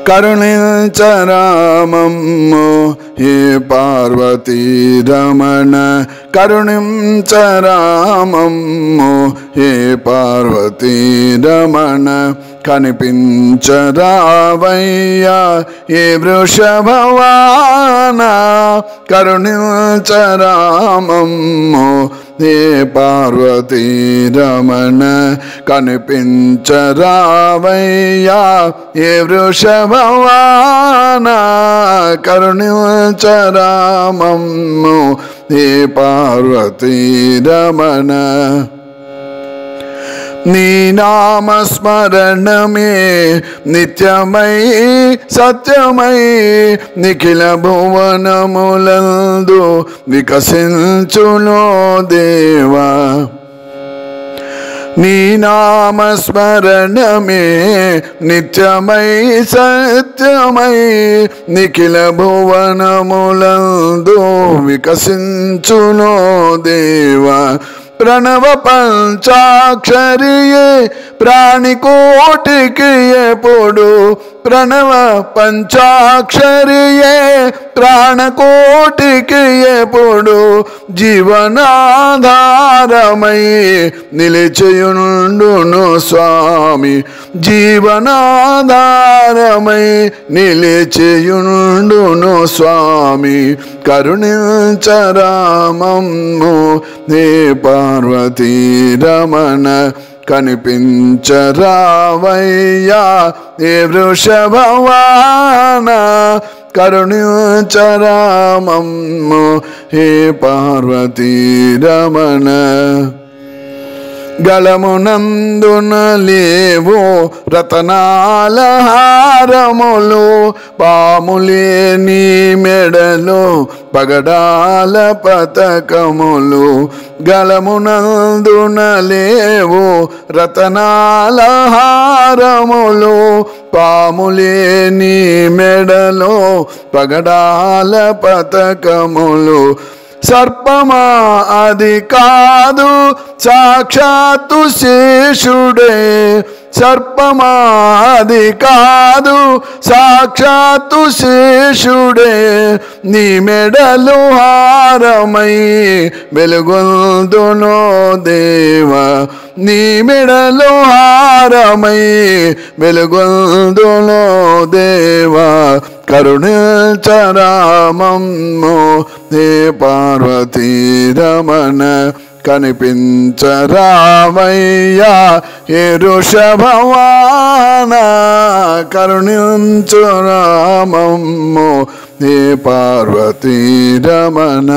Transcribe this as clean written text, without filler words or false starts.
కరుణించరామమ్ము హే పార్వతీ రమణ కరుణించరామమ్ము హే పార్వతీ రమణ కనిపించరావయ్యా ఏ వృషభవాన కరుణించరామమ్ము హే పార్వతీ రమణ కనిపించరావయ్యా ఏ వృషభవాన కరుణించరామమ్ము హే పార్వతీ రమణ నీ నామస్మరణమే నిత్యమై సత్యమై నిఖిల భువనములందు వికసించునో దేవా నీ నామస్మరణమే నిత్యమై సత్యమై నిఖిల భువనములందు వికసించునో దేవా ప్రణవ పంచాక్షరియే ప్రాణికోటికి ఎప్పుడు ప్రణవ పంచాక్షరియే ప్రాణకోటికి ఎప్పుడు జీవనాధారమై నిలిచియుండును స్వామి జీవనాధారమై నిలిచియుండును స్వామి కరుణించరామమ్ము హే పార్వతీ రమణ కనిపించరావయ్యా ఏ వృషభవాన కరుణించరామమ్ము హే పార్వతీ రమణ గళమునందున లేవో రతనాల హారములు పాములే నీ మెడలో పగడాల పతకములు గళమునందున లేవో రతనాల హారములు పాములే నీ మెడలో పగడాల పతకములు సర్పమా అది కాదు సాక్షాత్తు శేషుడే సర్పమా అది కాదు సాక్షాత్తు శేషుడే నీ మెడలు హారమై వెలుగొందునో దేవా నీ మెడలు హారమై వెలుగొందునో దేవా కరుణించరామమ్ము హే పార్వతీ రమణ కనిపించరావయ్యా హే వృషభవాన కరుణించరామమ్ము హే పార్వతీ రమణ